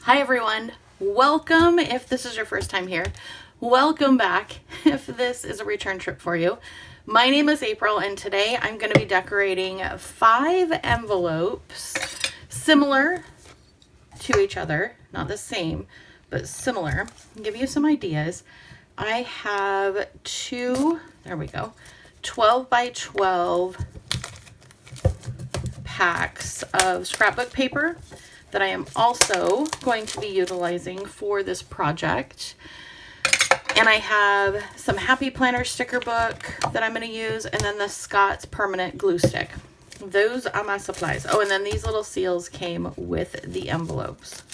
Hi everyone, welcome if this is your first time here. Welcome back if this is a return trip for you. My name is April and today I'm going to be decorating 5 envelopes similar to each other, not the same, but similar. I'll give you some ideas. I have 12 by 12 packs of scrapbook paper that I am also going to be utilizing for this project. And I have some Happy Planner sticker book that I'm going to use, and then the Scott's permanent glue stick. Those are my supplies. Oh, and then these little seals came with the envelopes.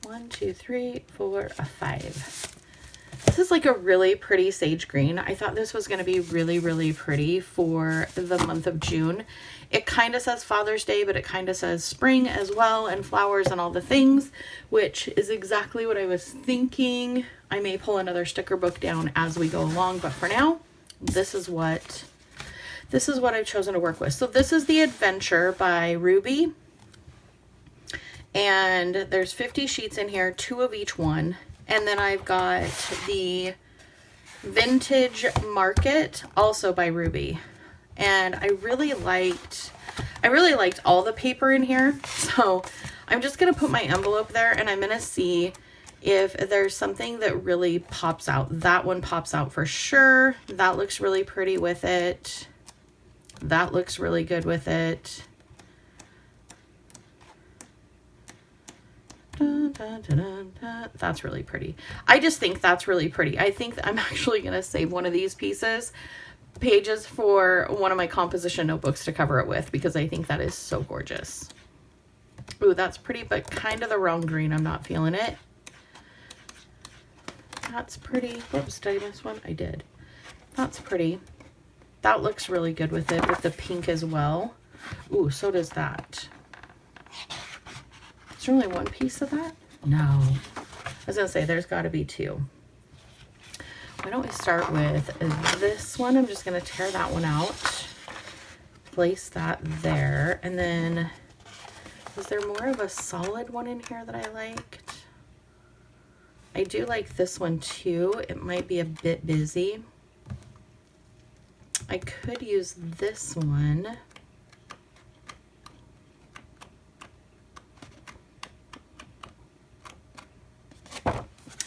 1, 2, 3, 4, 5. This is like a really pretty sage green. I thought this was going to be really pretty for the month of June. It kind of says Father's Day, but it kind of says spring as well, and flowers and all the things, which is exactly what I was thinking. I may pull another sticker book down as we go along, but for now, this is what I've chosen to work with. So this is the Adventure by Ruby, and there's 50 sheets in here, 2 of each one. And then I've got the Vintage Market, also by Ruby. And I really liked all the paper in here. So I'm just going to put my envelope there and I'm going to see if there's something that really pops out. That one pops out for sure. That looks really pretty with it. That looks really good with it. Dun, dun, dun, dun, dun. That's really pretty. I just think that's really pretty. I think that I'm actually going to save one of these pages for one of my composition notebooks to cover it with, because I think that is so gorgeous. Ooh, that's pretty, but kind of the wrong green. I'm not feeling it. That's pretty. Whoops, did I miss one? I did. That's pretty. That looks really good with it, with the pink as well. Ooh, so does that. Is there only one piece of that? No. I was going to say, there's got to be 2. Why don't we start with this one? I'm just going to tear that one out. Place that there. And then, is there more of a solid one in here that I liked? I do like this one too. It might be a bit busy. I could use this one.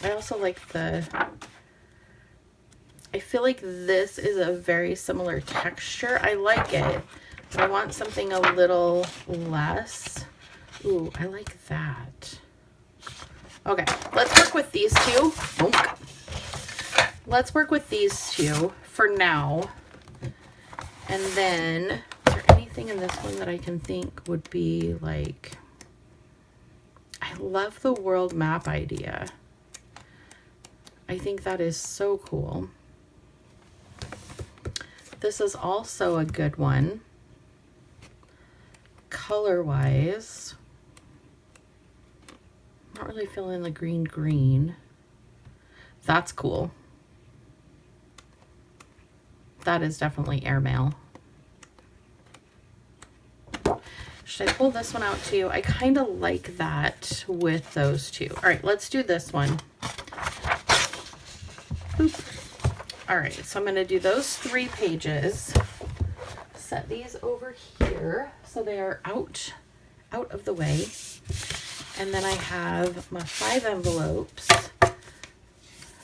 I also like I feel like this is a very similar texture. I like it, but I want something a little less. Ooh, I like that. Okay, let's work with these 2. Let's work with these 2 for now. And then, is there anything in this one that I can think would be like, I love the world map idea. I think that is so cool. This is also a good one. Color-wise, not really feeling the green. That's cool. That is definitely airmail. Should I pull this one out too? I kind of like that with those 2. All right, let's do this one. Boop. All right, so I'm going to do those 3 pages. Set these over here so they are out of the way. And then I have my 5 envelopes.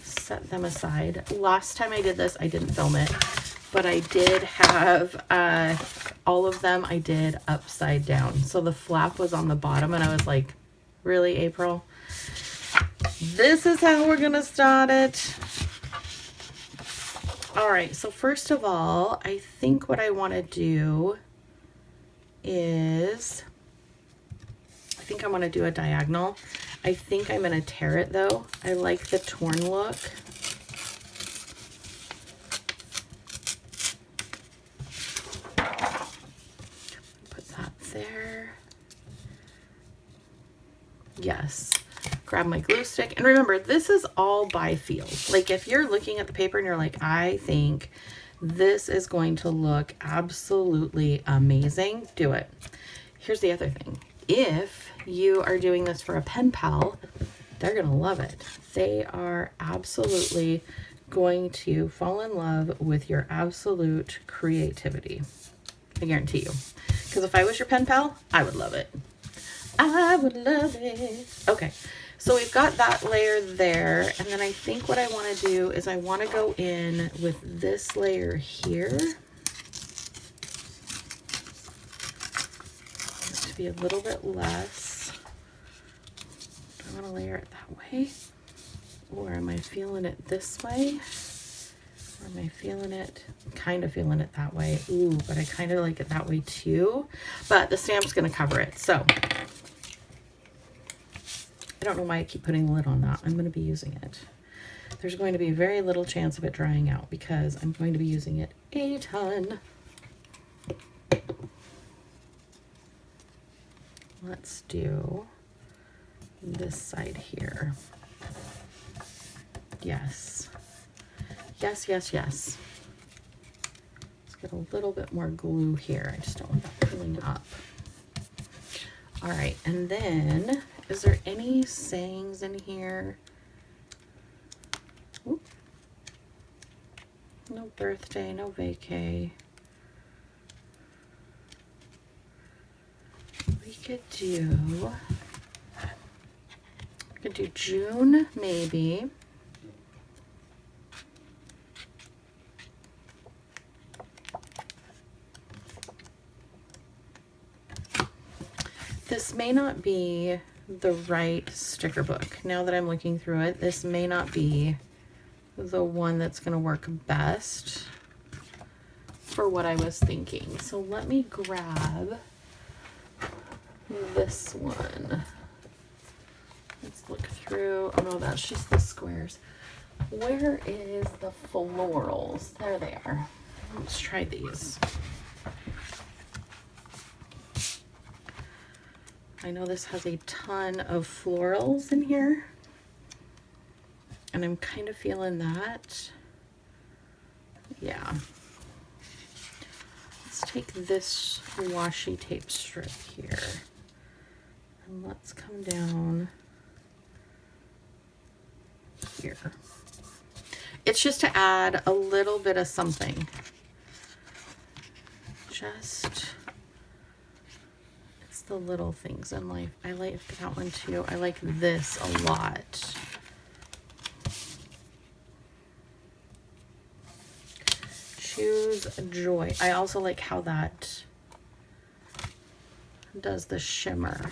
Set them aside. Last time I did this, I didn't film it, but I did have all of them I did upside down. So the flap was on the bottom and I was like, really, April? This is how we're going to start it. All right, so first of all, I think what I want to do is, I think I want to do a diagonal. I think I'm going to tear it though. I like the torn look. Put that there. Yes. Grab my glue stick. And remember, this is all by feel. Like if you're looking at the paper and you're like, I think this is going to look absolutely amazing, do it. Here's the other thing. if you are doing this for a pen pal, they're going to love it. They are absolutely going to fall in love with your absolute creativity. I guarantee you. Because if I was your pen pal, I would love it. I would love it. Okay, so we've got that layer there. And then I think what I want to do is I want to go in with this layer here. To be a little bit less. Do I want to layer it that way? Or am I feeling it this way? Or am I feeling it? I'm kind of feeling it that way. Ooh, but I kind of like it that way too. But the stamp's going to cover it. So I don't know why I keep putting the lid on that. I'm going to be using it. There's going to be very little chance of it drying out because I'm going to be using it a ton. Let's do this side here. Yes. Yes, yes, yes. Let's get a little bit more glue here. I just don't want that peeling up. All right, and then is there any sayings in here? Oop. No birthday, no vacay. We could do June, maybe. This may not be the right sticker book. Now that I'm looking through it, this may not be the one that's going to work best for what I was thinking. So let me grab this one. Let's look through. Oh no, that's just the squares. Where is the florals? There they are. Let's try these. I know this has a ton of florals in here, and I'm kind of feeling that. Yeah. Let's take this washi tape strip here, and let's come down here. It's just to add a little bit of something. It's the little things in life. I like that one too. I like this a lot. Choose joy. I also like how that does the shimmer.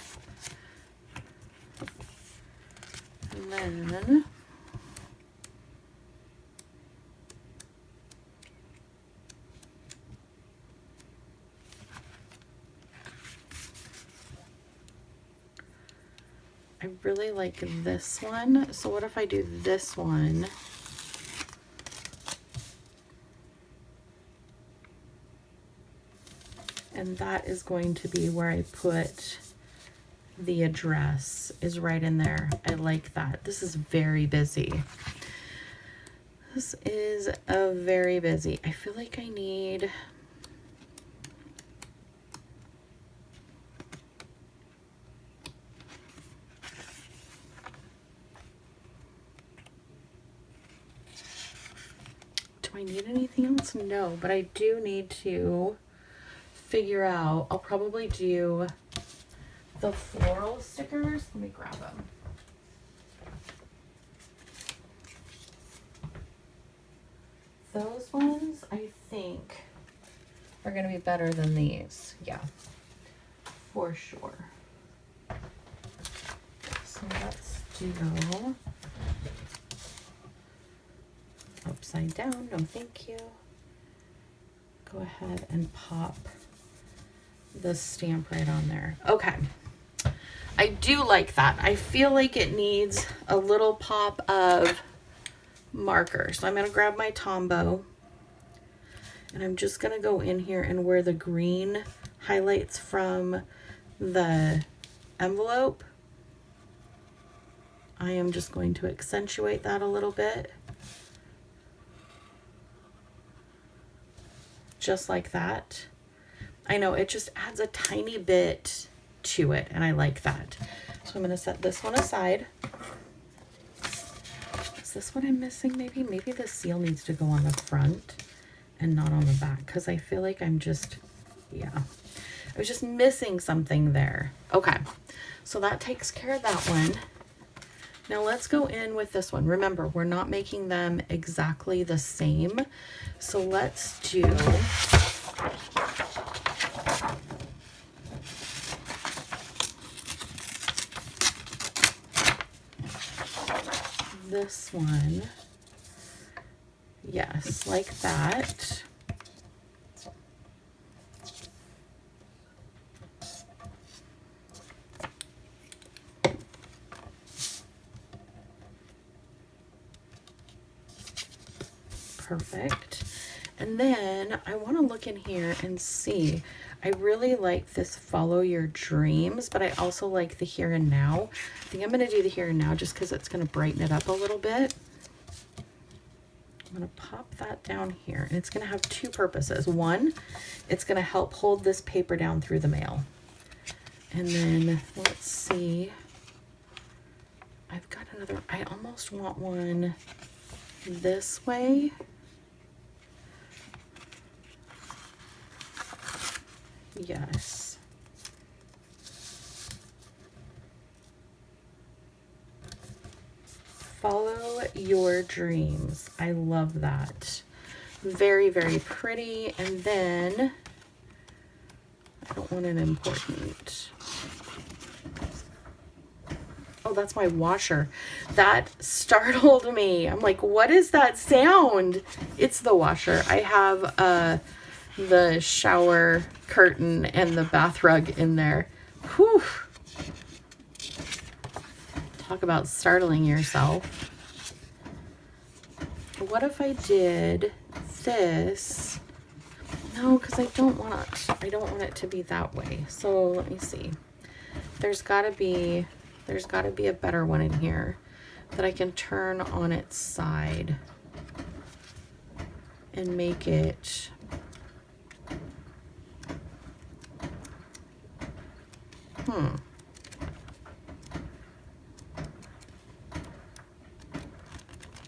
And then I really like this one. So what if I do this one? And that is going to be where I put the address, is right in there. I like that. This is very busy. This is a very busy. I feel like I need... Do I need anything else? No, but I do need to figure out, I'll probably do the floral stickers. Let me grab them. Those ones, I think, are going to be better than these. Yeah, for sure. So let's do upside down. No, thank you. Go ahead and pop the stamp right on there. Okay. I do like that. I feel like it needs a little pop of marker. So I'm going to grab my Tombow and I'm just going to go in here and where the green highlights from the envelope, I am just going to accentuate that a little bit. Just like that. I know it just adds a tiny bit to it, and I like that. So I'm going to set this one aside. Is this what I'm missing maybe? Maybe the seal needs to go on the front and not on the back, because I feel like I'm just, yeah, I was just missing something there. Okay, so that takes care of that one. Now let's go in with this one. Remember, we're not making them exactly the same. So let's do this one. Yes, like that. Perfect. And then I want to look in here and see. I really like this follow your dreams, but I also like the here and now. I think I'm going to do the here and now just because it's going to brighten it up a little bit. I'm going to pop that down here, and it's going to have two purposes. One, it's going to help hold this paper down through the mail. And then let's see. I've got another, I almost want one this way. Yes. Follow your dreams. I love that. Very, very pretty. And then I don't want an important. Oh, that's my washer. That startled me. I'm like, what is that sound? It's the washer. I have the shower curtain and the bath rug in there. Whew. Talk about startling yourself. What if I did this? No, because I don't want it to be that way. So let me see. There's gotta be a better one in here that I can turn on its side and make it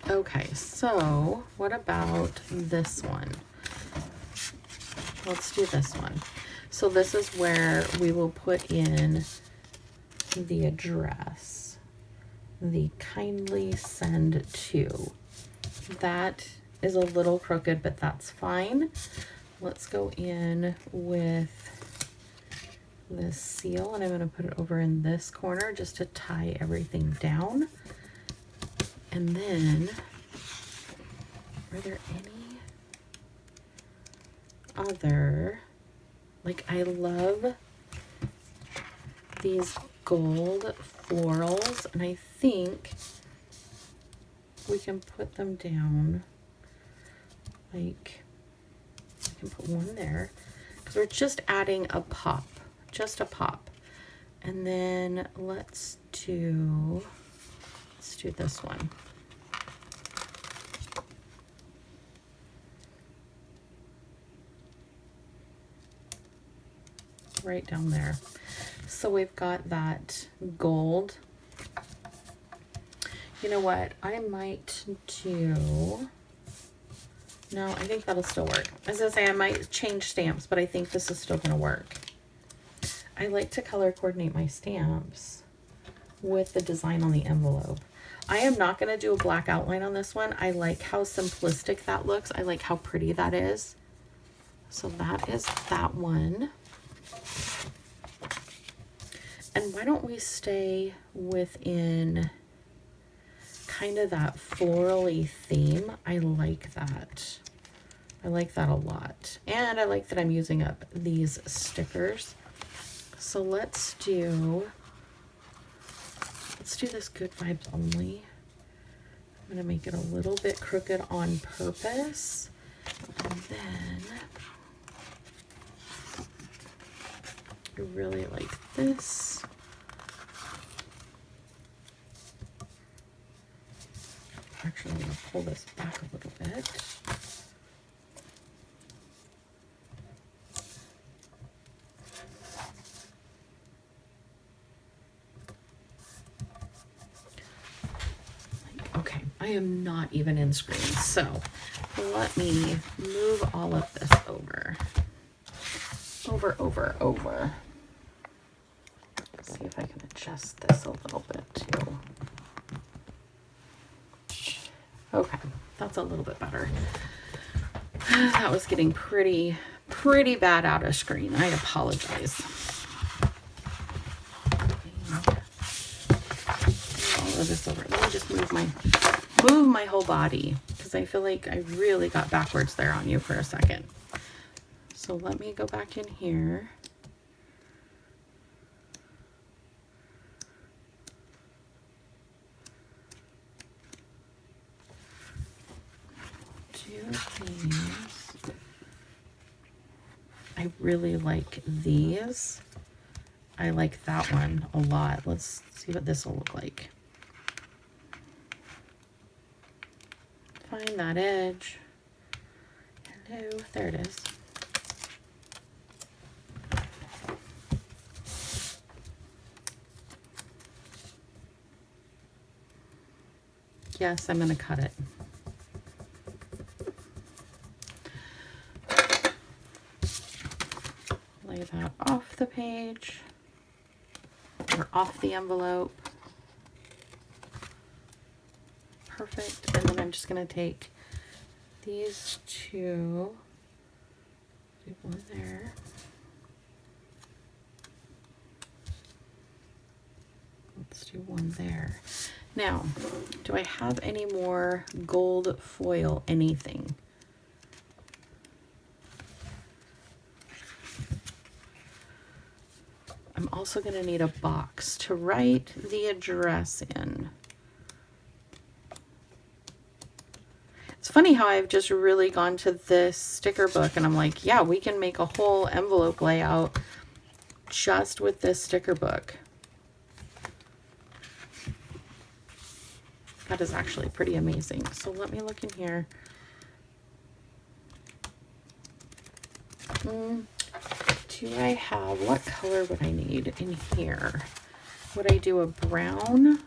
Okay, so what about this one? Let's do this one. So this is where we will put in the address, the kindly send to. That is a little crooked, but that's fine. Let's go in with this seal, and I'm going to put it over in this corner just to tie everything down. And then, are there any other, like, I love these gold florals, and I think we can put them down, like, I can put one there, because we're just adding a pop, just a pop. And then let's do this one. Right down there. So we've got that gold. You know what? I might do... No, I think that'll still work. I was going to say I might change stamps, but I think this is still going to work. I like to color coordinate my stamps with the design on the envelope. I am not going to do a black outline on this one. I like how simplistic that looks. I like how pretty that is. So that is that one. And why don't we stay within kind of that florally theme? I like that. I like that a lot. And I like that I'm using up these stickers. So let's do this good vibes only. I'm going to make it a little bit crooked on purpose. And then I really like this. Actually, I'm going to pull this back a little bit. Okay, I am not even in screen, so let me move all of this over. Over. See if I can adjust this a little bit too. Okay, that's a little bit better. That was getting pretty bad out of screen. I apologize. All of this over. Let me just move my whole body, because I feel like I really got backwards there on you for a second. So let me go back in here. I really like these. I like that one a lot. Let's see what this will look like. Find that edge. Hello, there it is. Yes, I'm going to cut it. Lay that off the page or off the envelope. Perfect. And then I'm just going to take these two, do one there. Let's do one there. Now, do I have any more gold foil anything? I'm also going to need a box to write the address in. It's funny how I've just really gone to this sticker book and I'm like, yeah, we can make a whole envelope layout just with this sticker book. That is actually pretty amazing. So let me look in here. Do I have, what color would I need in here? Would I do a brown?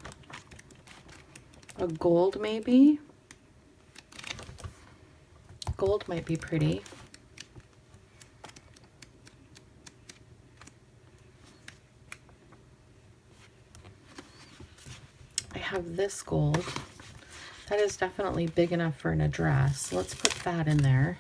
A gold maybe? Gold might be pretty. I have this gold. That is definitely big enough for an address. Let's put that in there.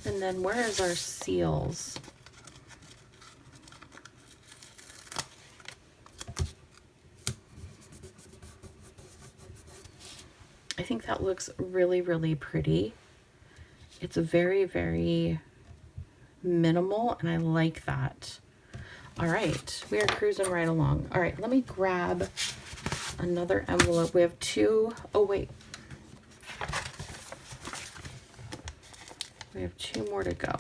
And then where is our seals? I think that looks really, really pretty. It's very, very minimal, and I like that. All right, we are cruising right along. All right, let me grab another envelope. We have two. Oh, wait. We have two more to go.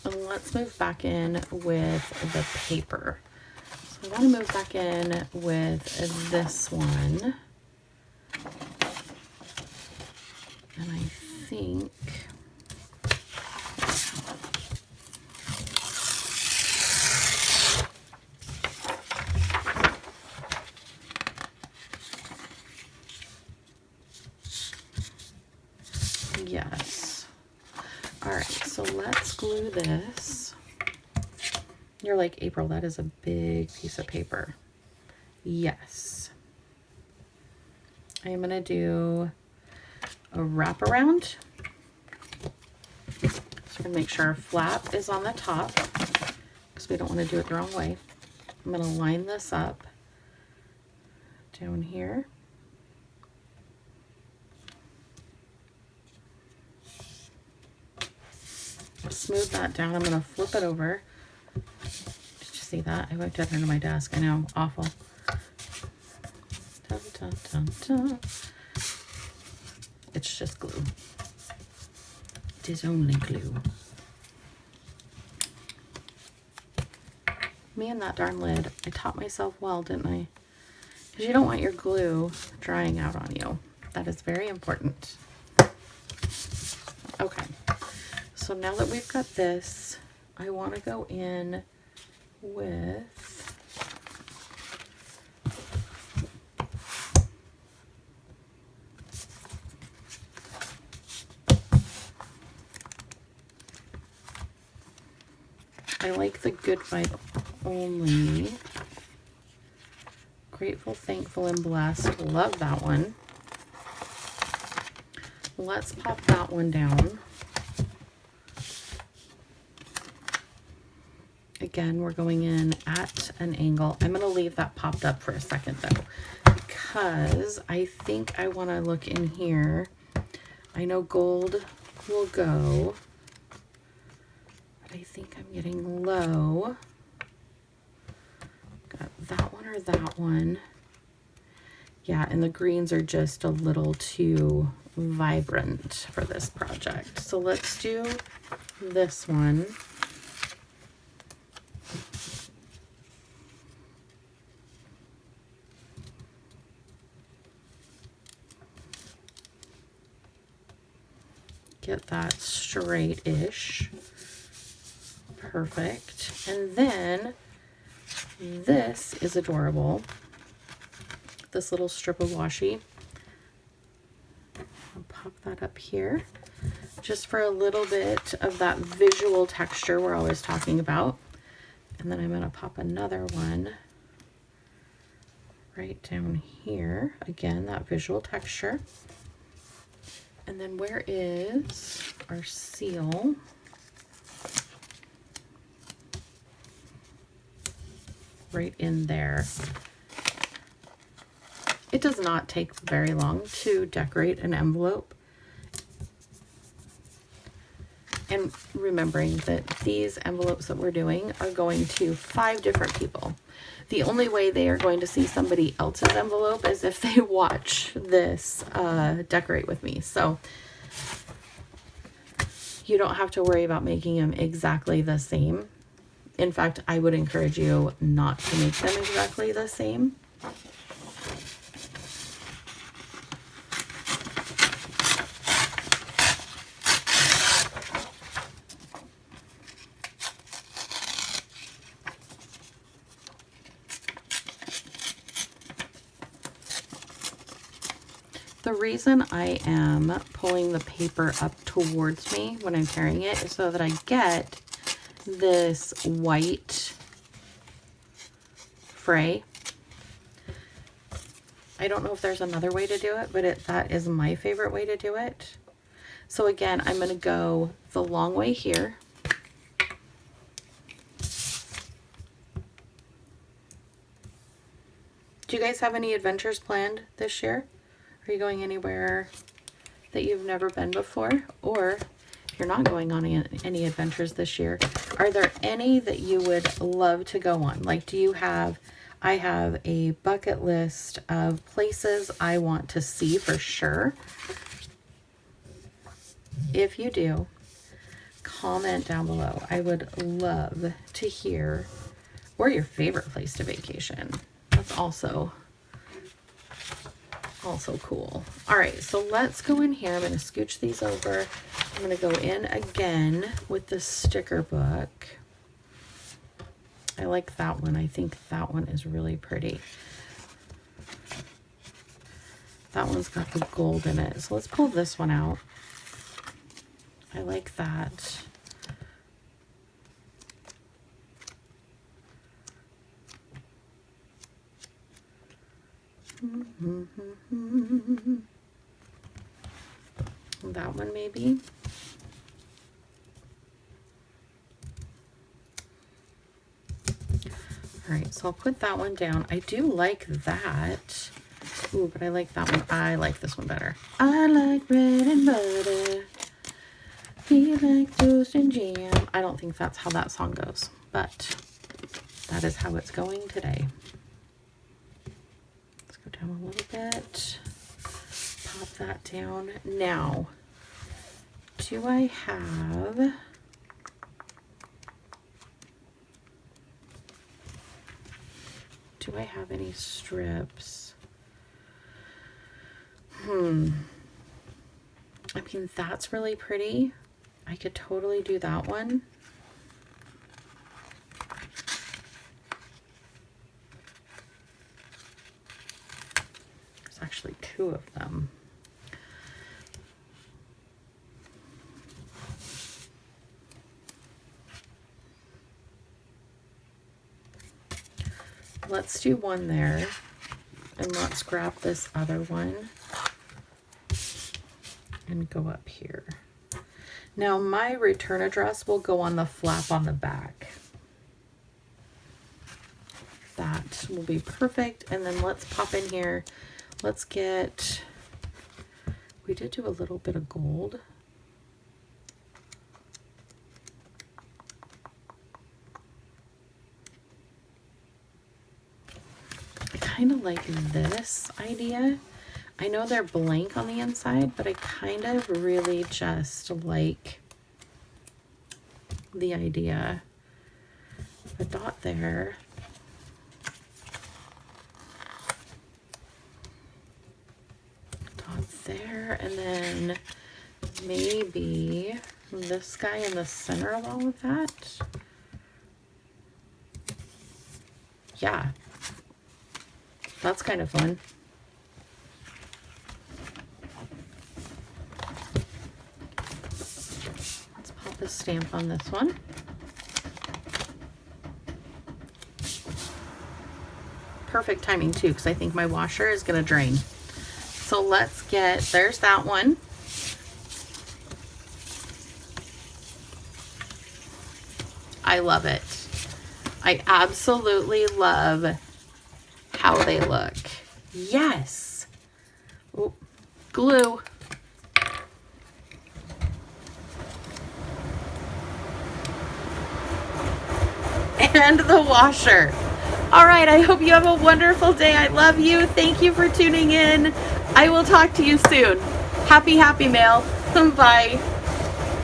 And let's move back in with the paper. So I want to move back in with this one. And I think yes. All right, so let's glue this. You're like, April, that is a big piece of paper. Yes. I am gonna do a wraparound. So we're gonna make sure our flap is on the top because we don't want to do it the wrong way. I'm gonna line this up down here. Smooth that down. I'm gonna flip it over. Did you see that? I wiped it under my desk. I know, awful. Dun, dun, dun, dun. It's just glue. It is only glue. Me and that darn lid. I taught myself well, didn't I? Because you don't want your glue drying out on you. That is very important. Okay, so now that we've got this, I want to go in with I like the Good Vibe Only. Grateful, Thankful, and Blessed. Love that one. Let's pop that one down. Again, we're going in at an angle. I'm going to leave that popped up for a second though, because I think I want to look in here. I know gold will go, but I think I'm getting low. Got that one or that one. Yeah, and the greens are just a little too vibrant for this project. So let's do this one. Get that straight-ish. Perfect. And then this is adorable. This little strip of washi. I'll pop that up here just for a little bit of that visual texture we're always talking about. And then I'm going to pop another one right down here. Again, that visual texture. And then where is our seal? Right in there. It does not take very long to decorate an envelope. And remembering that these envelopes that we're doing are going to 5 different people. The only way they are going to see somebody else's envelope is if they watch this decorate with me. So you don't have to worry about making them exactly the same. In fact, I would encourage you not to make them exactly the same. The reason I am pulling the paper up towards me when I'm carrying it is so that I get this white fray. I don't know if there's another way to do it, but that is my favorite way to do it. So again, I'm going to go the long way here. Do you guys have any adventures planned this year? Are you going anywhere that you've never been before? Or if you're not going on any adventures this year, are there any that you would love to go on? Like, do you have, I have a bucket list of places I want to see for sure. If you do, comment down below. I would love to hear, or your favorite place to vacation. That's also cool. All right, so let's go in here. I'm going to scooch these over. I'm going to go in again with the sticker book. I like that one. I think that one is really pretty. That one's got the gold in it. So let's pull this one out. I like that. That one maybe. All right, so I'll put that one down. I do like that. Ooh, but I like that one. I like this one better. I like bread and butter. Feel like toast and jam. I don't think that's how that song goes, but that is how it's going today. Let's go down a little bit. Pop that down. Now, do I have... Do I have any strips? I mean, that's really pretty. I could totally do that one. There's actually two of them. Let's do one there, and let's grab this other one and go up here. Now my return address will go on the flap on the back. That will be perfect. And then let's pop in here. Let's get, we did do a little bit of gold. I kind of like this idea. I know they're blank on the inside, but I kind of really just like the idea. A dot there. Dot there, and then maybe this guy in the center of all of that. Yeah, that's kind of fun. Let's pop a stamp on this one. Perfect timing too, because I think my washer is going to drain. So let's get, there's that one. I love it. I absolutely love how they look. Yes. Oh, glue. And the washer. All right, I hope you have a wonderful day. I love you. Thank you for tuning in. I will talk to you soon. Happy, happy mail. Bye.